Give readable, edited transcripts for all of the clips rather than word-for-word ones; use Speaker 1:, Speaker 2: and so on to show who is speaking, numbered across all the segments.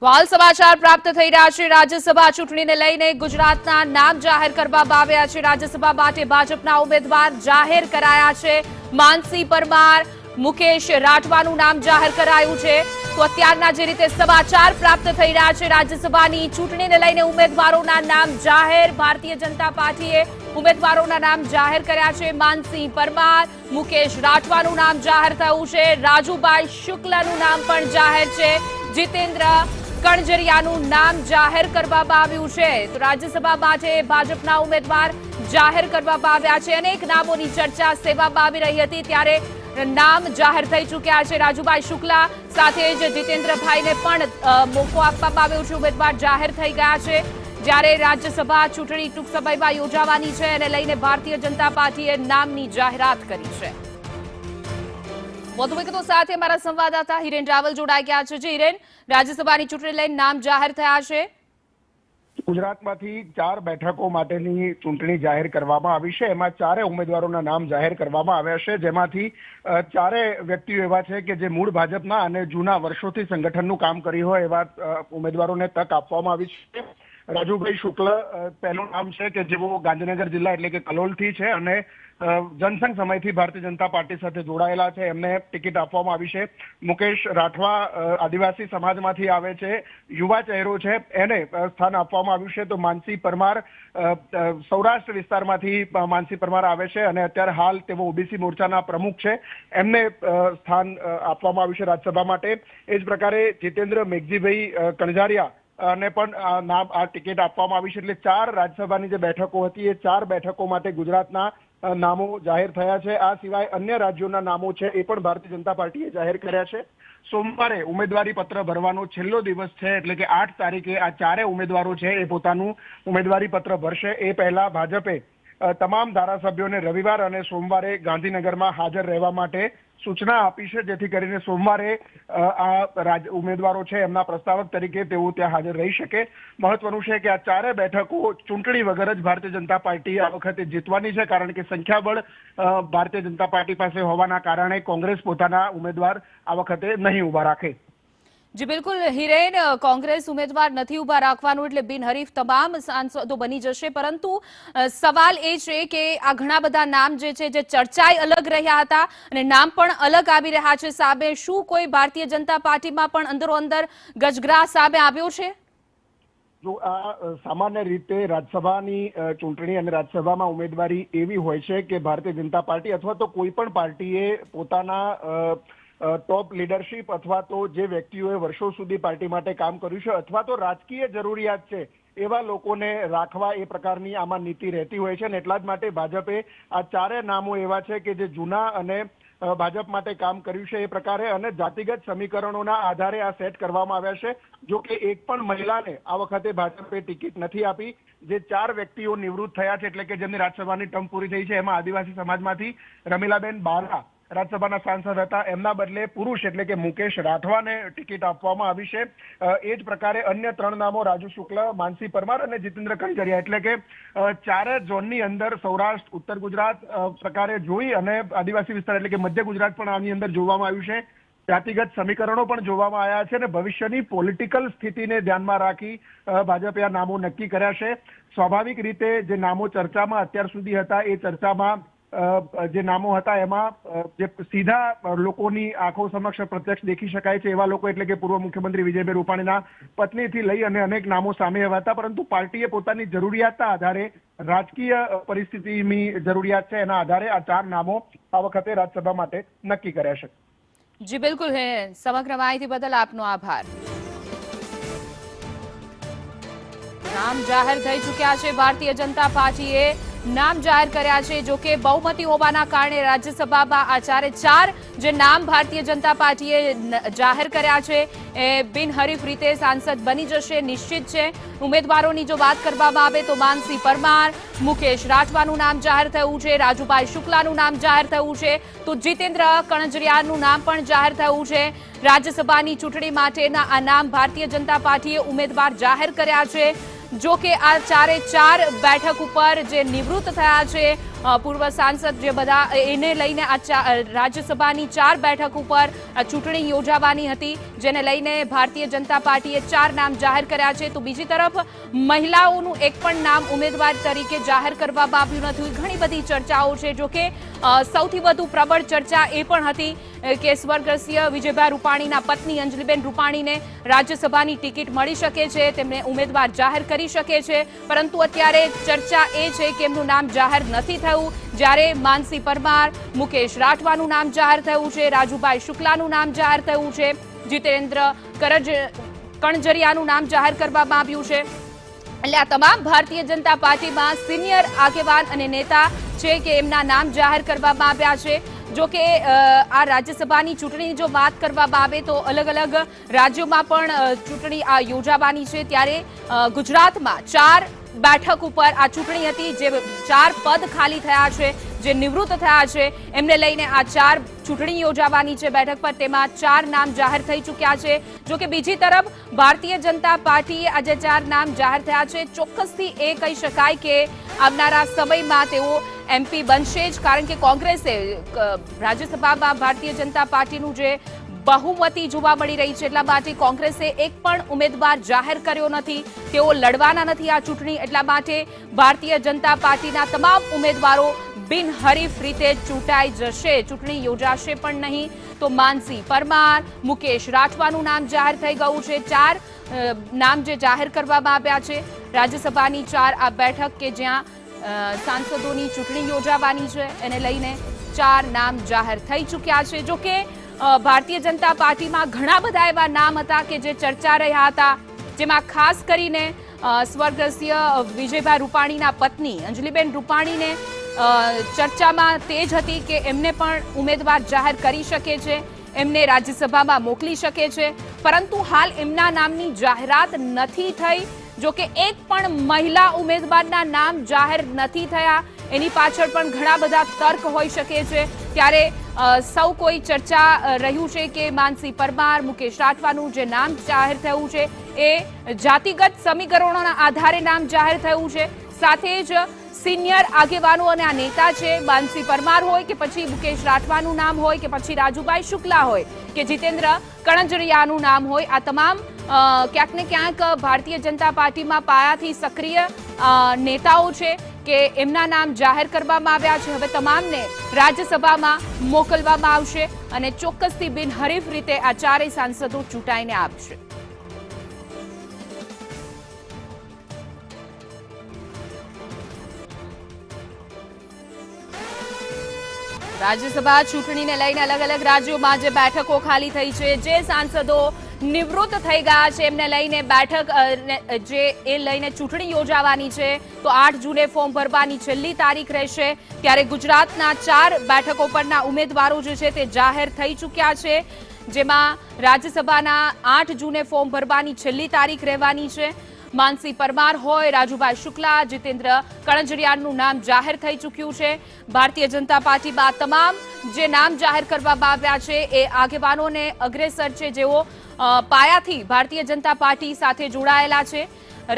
Speaker 1: હાલ સમાચાર પ્રાપ્ત થઈ રહ્યા છે રાજ્યસભા ચૂંટણીને લઈને ગુજરાતના નામ જાહેર કરવામાં આવ્યા છે। રાજ્યસભા માટે ભાજપના ઉમેદવાર જાહેર કરાયા છે। માનસી પરમાર, મુકેશ રાઠવાનું નામ જાહેર કરાયું છે। તો અત્યારના જે રીતે સમાચાર પ્રાપ્ત થઈ રહ્યા છે રાજ્યસભાની ચૂંટણીને લઈને ઉમેદવારોના નામ જાહેર, ભારતીય જનતા પાર્ટીએ ઉમેદવારોના નામ જાહેર કર્યા છે। માનસી પરમાર, મુકેશ રાઠવાનું નામ જાહેર થયું છે। રાજુભાઈ શુક્લાનું નામ પણ જાહેર છે। જીતેન્દ્ર કણજરિયાનું નામ જાહેર કરવામાં આવ્યું છે। તો રાજ્યસભા માટે ભાજપના ઉમેદવાર જાહેર કરવામાં આવ્યા છે। અનેક નામોની ચર્ચા સેવામાં આવી રહી હતી ત્યારે નામ જાહેર થઈ ચૂક્યા છે। રાજુભાઈ શુક્લા સાથે જ જીતેન્દ્રભાઈને પણ મોકો આપવામાં આવ્યો છે। ઉમેદવાર જાહેર થઈ ગયા છે। જ્યારે રાજ્યસભા ચૂંટણી ટૂંક સમયમાં યોજાવાની છે અને લઈને ભારતીય જનતા પાર્ટીએ નામની જાહેરાત કરી છે। વધુ વિગતો સાથે અમારા સંવાદદાતા હિરેન રાવલ જોડાઈ ગયા છે। હિરેન, રાજ્યસભાની ચૂંટણી લઈને નામ જાહેર થયા છે।
Speaker 2: ગુજરાતમાંથી 4 બેઠકો માટેની ચૂંટણી જાહેર કરવામાં આવી છે। એમાં 4 ઉમેદવારોના નામ જાહેર કરવામાં આવ્યા છે, જેમાંથી 4 વ્યક્તિઓ એવા છે કે જે મૂળ ભાજપના અને જૂના વર્ષોથી સંગઠનનું કામ કર્યું હોય એવા ઉમેદવારોને તક આપવામાં આવી છે। રાજુભાઈ શુક્લ પહેલું નામ છે કે જેઓ ગાંધીનગર જિલ્લા એટલે કે કલોલથી છે અને જનસંઘ સમયથી ભારતીય જનતા પાર્ટી સાથે જોડાયેલા છે, એમને ટિકિટ આપવામાં આવી છે। મુકેશ રાઠવા આદિવાસી સમાજમાંથી આવે છે, યુવા ચહેરો છે, એને સ્થાન આપવામાં આવ્યું છે। તો માનસી પરમાર સૌરાષ્ટ્ર વિસ્તારમાંથી માનસી પરમાર આવે છે અને અત્યારે હાલ તેઓ ઓબીસી મોરચાના પ્રમુખ છે, એમને સ્થાન આપવામાં આવ્યું છે રાજ્યસભા માટે। એ જ પ્રકારે જીતેન્દ્ર મેઘજીભાઈ કણજારિયા અને પણ નામ આ ટિકિટ આપવામાં આવી છે। એટલે 4 રાજ્યસભાની જે બેઠકો હતી એ 4 બેઠકો માટે ગુજરાતના નામો જાહેર થયા છે। આ સિવાય અન્ય રાજ્યોના નામો છે એ પણ ભારતીય જનતા પાર્ટીએ જાહેર કર્યા છે। સોમવારે ઉમેદવારી પત્ર ભરવાનો છેલ્લો દિવસ છે, એટલે કે 8 તારીખે આ 4 ઉમેદવારો છે એ પોતાનું ઉમેદવારી પત્ર ભરશે। એ પહેલા ભાજપે તમામ ધારાસભ્યોને રવિવાર અને સોમવારે ગાંધીનગરમાં હાજર રહેવા માટે સૂચના આપી છે, જેથી કરીને સોમવારે આ ઉમેદવારો છે એમના પ્રસ્તાવક તરીકે તેઓ ત્યાં હાજર રહી શકે। મહત્વનું છે કે આ 4 બેઠકો ચૂંટણી વગર જ ભારતીય જનતા પાર્ટી આ વખતે જીતવાની છે, કારણ કે સંખ્યાબળ ભારતીય જનતા પાર્ટી પાસે હોવાના કારણે કોંગ્રેસ પોતાના ઉમેદવાર આ વખતે નહીં ઉભા રાખે।
Speaker 1: જી બિલકુલ હિરેન, કોંગ્રેસ ઉમેદવાર નથી ઉભા રાખવાનું એટલે બિનહરીફ તમામ સાંસદો બની જશે, પરંતુ સવાલ એ છે કે આ ઘણા બધા નામ જે છે જે ચર્ચાએ અલગ રહ્યા હતા અને નામ પણ અલગ આવી રહ્યા છે સામે। શું કોઈ ભારતીય જનતા પાર્ટીમાં પણ અંદરો અંદર ગજગ્રાહ સામે આવ્યો છે?
Speaker 2: જો આ સામાન્ય રીતે રાજ્યસભાની ચૂંટણી અને રાજ્યસભામાં ઉમેદવારી એવી હોય છે કે ભારતીય જનતા પાર્ટી અથવા તો કોઈ પણ પાર્ટીએ પોતાના ટોપ લીડરશિપ અથવા તો જે વ્યક્તિઓએ વર્ષો સુધી પાર્ટી માટે કામ કર્યું છે અથવા તો રાજકીય જરૂરિયાત છે એવા લોકોને રાખવા એ પ્રકારની આમાં નીતિ રહેતી હોય છે। અને એટલા જ માટે ભાજપે આ 4 નામો એવા છે કે જે જૂના અને ભાજપ માટે કામ કર્યું છે એ પ્રકારે અને જાતિગત સમીકરણોના આધારે આ સેટ કરવામાં આવ્યા છે। જો કે એક પણ મહિલાને આ વખતે ભાજપે ટિકિટ નથી આપી। જે 4 વ્યક્તિઓ નિવૃત્ત થયા છે એટલે કે જેમની રાજ્યસભાની ટર્મ પૂરી થઈ છે એમાં આદિવાસી સમાજમાંથી રમીલાબેન બારા રાજ્યસભાના સાંસદ હતા, એમના બદલે પુરુષ એટલે કે મુકેશ રાઠવાને ટિકિટ આપવામાં આવી છે। એ જ પ્રકારે અન્ય 3 નામો રાજુ શુક્લ, માનસી પરમાર અને જીતેન્દ્ર કણજરિયા એટલે કે 4 ઝોનની અંદર સૌરાષ્ટ્ર, ઉત્તર ગુજરાત પ્રકારે જોઈ અને આદિવાસી વિસ્તાર એટલે કે મધ્ય ગુજરાત પણ આની અંદર જોવામાં આવ્યું છે। જાતિગત સમીકરણો પણ જોવામાં આવ્યા છે અને ભવિષ્યની પોલિટિકલ સ્થિતિને ધ્યાનમાં રાખી ભાજપે આ નામો નક્કી કર્યા છે। સ્વાભાવિક રીતે જે નામો ચર્ચામાં અત્યાર સુધી હતા એ ચર્ચામાં જે નામો હતા એમાં જે સીધા લોકોની આંખો સમક્ષ પ્રત્યક્ષ દેખી શકાય છે એવા લોકો એટલે કે પૂર્વ મુખ્યમંત્રી વિજયભાઈ રૂપાણીના પત્નીથી લઈ અને અનેક નામો સામે આવ્યા હતા, પરંતુ પાર્ટીએ પોતાની જરૂરિયાતના આધારે રાજકીય પરિસ્થિતિની જરૂરિયાત છે એના આધારે આ 4 નામો આ વખતે રાજ્યસભા માટે નક્કી કર્યા છે।
Speaker 1: જી બિલકુલ હે, સમગ્ર માહિતી બદલ આપનો આભાર। નામ જાહેર થઈ ચૂક્યા છે, ભારતીય જનતા પાર્ટીએ નામ જાહેર કર્યા છે। જો કે બહુમતી હોવાના કારણે રાજ્યસભામાં આ 4 જે નામ ભારતીય જનતા પાર્ટીએ જાહેર કર્યા છે એ બિનહરીફ રીતે સાંસદ બની જશે, નિશ્ચિત છે। ઉમેદવારોની જો વાત કરવામાં આવે તો માનસી પરમાર, મુકેશ રાઠવાનું નામ જાહેર થયું છે, રાજુભાઈ શુક્લાનું નામ જાહેર થયું છે, તો જીતેન્દ્ર કણજરિયાનું નામ પણ જાહેર થયું છે। રાજ્યસભાની ચૂંટણી માટેના આ નામ ભારતીય જનતા પાર્ટીએ ઉમેદવાર જાહેર કર્યા છે। જો કે આ 4 બેઠક ઉપર જે નિવૃત્ત થયા છે પૂર્વ સાંસદ જે બધા એને લઈને આ રાજ્યસભાની 4 બેઠક ઉપર ચૂંટણી યોજાવાની હતી, જેને લઈને ભારતીય જનતા પાર્ટીએ 4 નામ જાહેર કર્યા છે. તો બીજી તરફ મહિલાઓનું એક પણ નામ ઉમેદવાર તરીકે જાહેર કરવામાં આવ્યું નથી. ઘણી બધી ચર્ચાઓ છે. જો કે સૌથી વધુ પ્રબળ ચર્ચા એ પણ હતી કે સ્વર્ગસ્થ વિજયભાઈ રૂપાણીના પત્ની અંજલિબેન રૂપાણીને રાજ્યસભાની ટિકિટ મળી શકે છે, તેમને ઉમેદવાર જાહેર કરી શકે છે. પરંતુ અત્યારે ચર્ચા એ છે કે એમનું નામ જાહેર નથી થયું. જ્યારે માનસી પરમાર, મુકેશ રાઠવાનું નામ જાહેર થયું છે, રાજુભાઈ શુક્લાનું નામ જાહેર થયું છે, જીતેન્દ્ર કણજરિયાનું નામ જાહેર કરવામાં આવ્યું છે. એટલે આ તમામ ભારતીય જનતા પાર્ટીમાં સિનિયર આગેવાન અને નેતા છે કે એમના નામ જાહેર કરવામાં આવ્યા છે. જો કે આ રાજ્યસભાની ચૂંટણીની જો વાત કરવામાં આવે તો અલગ અલગ રાજ્યોમાં પણ ચૂંટણી આ યોજાવાની છે. ત્યારે ગુજરાતમાં 4 બેઠક ઉપર આ ચૂંટણી હતી. જે 4 પદ ખાલી થયા છે, જે નિવૃત્ત થયા છે, એમને લઈને આ 4 ચૂંટણી યોજાવાની છે બેઠક પર. તેમાં 4 નામ જાહેર થઈ ચૂક્યા છે. જો કે બીજી તરફ ભારતીય જનતા પાર્ટીએ આજે 4 નામ જાહેર થયા છે. ચોક્કસથી એ કહી શકાય કે આવનારા સમયમાં તેઓ MP બનશે જ, કારણ કે કોંગ્રેસે રાજ્યસભામાં ભારતીય જનતા પાર્ટીનું જે બહુમતી જોવા મળી રહી છે, એટલા માટે કોંગ્રેસે એક પણ ઉમેદવાર જાહેર કર્યો નથી. તેઓ લડવાના નથી આ ચૂંટણી. એટલા માટે ભારતીય જનતા પાર્ટીના તમામ ઉમેદવારો બિનહરીફ રીતે ચૂંટાઈ જશે. ચૂંટણી યોજાશે પણ નહીં. તો માનસી પરમાર, મુકેશ રાઠવાનું નામ જાહેર થઈ ગયું છે. 4 નામ જે જાહેર કરવામાં આવ્યા છે રાજ્યસભાની 4 આ બેઠક કે જ્યાં સાંસદોની ચૂંટણી યોજાવાની છે, એને લઈને 4 નામ જાહેર થઈ ચૂક્યા છે. જો કે ભારતીય જનતા પાર્ટીમાં ઘણા બધા એવા નામ હતા કે જે ચર્ચા રહ્યા હતા, જેમાં ખાસ કરીને સ્વર્ગસ્થ વિજયભાઈ રૂપાણીના પત્ની અંજલિબેન રૂપાણીને ચર્ચામાં તેજ હતી કે એમને પણ ઉમેદવાર જાહેર કરી શકે છે, એમને રાજ્યસભામાં મોકલી શકે છે. પરંતુ હાલ એમના નામની જાહેરાત નથી થઈ. જો કે એક પણ મહિલા ઉમેદવારના નામ જાહેર નથી થયા. એની પાછળ પણ ઘણા બધા તર્ક હોઈ શકે છે. ત્યારે સૌ કોઈ ચર્ચા રહ્યું છે કે માનસી પરમાર, મુકેશ રાઠવાનું જે નામ જાહેર થયું છે એ જાતિગત સમીકરણોના આધારે નામ જાહેર થયું છે. સાથે જ સિનિયર આગેવાનો અને આ નેતા છે, માનસી પરમાર હોય કે પછી મુકેશ રાઠવાનું નામ હોય કે પછી રાજુભાઈ શુક્લા હોય કે જીતેન્દ્ર કણજરિયાનું નામ હોય, આ તમામ ક્યાંક ને ક્યાંક ભારતીય જનતા પાર્ટીમાં પાયાથી સક્રિય નેતાઓ છે કે એમના નામ જાહેર કરવામાં આવ્યા છે. હવે તમામને રાજ્યસભામાં મોકલવામાં આવશે અને ચોક્કસથી બિનહરીફ રીતે આ 4 સાંસદો ચૂંટાઈને આપશે. રાજ્યસભા ચૂંટણીને લઈને અલગ અલગ રાજ્યોમાં જે બેઠકો ખાલી થઈ છે, જે સાંસદો નિવૃત્ત થઈ ગયા છે, એમને લઈને બેઠક જે એ લઈને ચૂંટણી યોજાવાની છે. તો 8 જૂને ફોર્મ ભરવાની છેલ્લી તારીખ રહેશે. ત્યારે ગુજરાતના 4 બેઠકો પરના ઉમેદવારો જે છે તે જાહેર થઈ ચૂક્યા છે, જેમાં રાજ્યસભાના 8 જૂને ફોર્મ ભરવાની છેલ્લી તારીખ રહેવાની છે. માનસી પરમાર હોય, રાજુભાઈ શુક્લા, જીતેન્દ્ર કણજરિયાનું નામ જાહેર થઈ ચૂક્યું છે. ભારતીય જનતા પાર્ટીમાં તમામ જે નામ જાહેર કરવામાં આવ્યા છે એ આગેવાનોને અગ્રેસર છે, જેઓ પાયાથી ભારતીય જનતા પાર્ટી સાથે જોડાયેલા છે.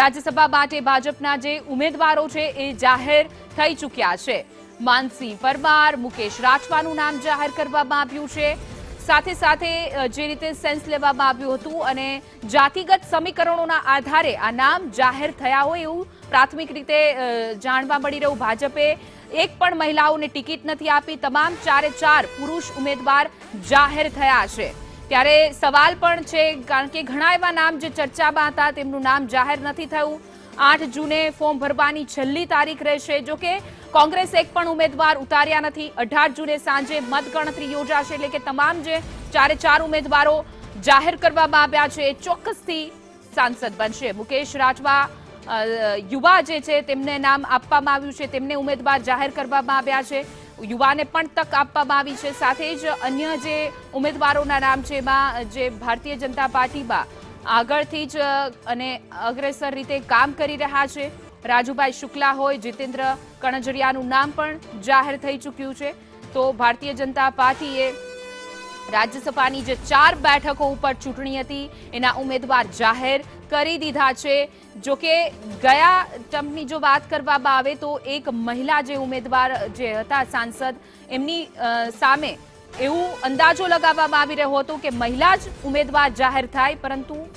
Speaker 1: રાજ્યસભા માટે ભાજપના જે ઉમેદવારો છે એ જાહેર થઈ ચૂક્યા છે. માનસી પરમાર, મુકેશ રાઠવાનું નામ જાહેર કરવામાં આવ્યું છે. સાથે સાથે જે રીતે સેન્સ લેવામાં આવ્યું હતું અને જાતિગત સમીકરણોના આધારે આ નામ જાહેર થયા હોય એવું પ્રાથમિક રીતે જાણવા મળી રહ્યું. ભાજપે એક પણ મહિલાઓને ટિકિટ નથી આપી. તમામ 4 પુરુષ ઉમેદવાર જાહેર થયા છે. ત્યારે સવાલ પણ છે, કારણ કે ઘણા એવા નામ જે ચર્ચામાં હતા તેમનું નામ જાહેર નથી થયું. 8 જૂને ફોર્મ ભરવાની છેલ્લી તારીખ રહેશે. જો કે કોંગ્રેસ એક પણ ઉમેદવાર ઉતાર્યા નથી. 18 જૂને સાંજે મતગણતરી યોજાશે, એટલે કે તમામ જે 4 ઉમેદવારો જાહેર કરવામાં આવ્યા છે એ ચોક્કસથી સાંસદ બનશે. મુકેશ રાઠવા યુવા જે છે તેમને નામ આપવામાં આવ્યું છે, તેમને ઉમેદવાર જાહેર કરવામાં આવ્યા છે. યુવાને પણ તક આપવામાં આવી છે. સાથે જ અન્ય જે ઉમેદવારોના નામ છે એમાં જે ભારતીય જનતા પાર્ટીમાં આગળથી જ અને અગ્રેસર રીતે કામ કરી રહ્યા છે, રાજુભાઈ શુક્લા હોય, જીતેન્દ્ર કણજરિયાનું નામ પણ જાહેર થઈ ચૂક્યું છે. તો ભારતીય જનતા પાર્ટીએ રાજ્યસભાની જે 4 બેઠકો ઉપર ચૂંટણી હતી એના ઉમેદવાર જાહેર કરી દીધા છે. જો કે ગયા ટર્મની જો વાત કરવામાં આવે તો એક મહિલા જે ઉમેદવાર જે હતા સાંસદ એમની સામે એવું અંદાજો લગાવવામાં આવી રહ્યો હતો કે મહિલા જ ઉમેદવાર જાહેર થાય, પરંતુ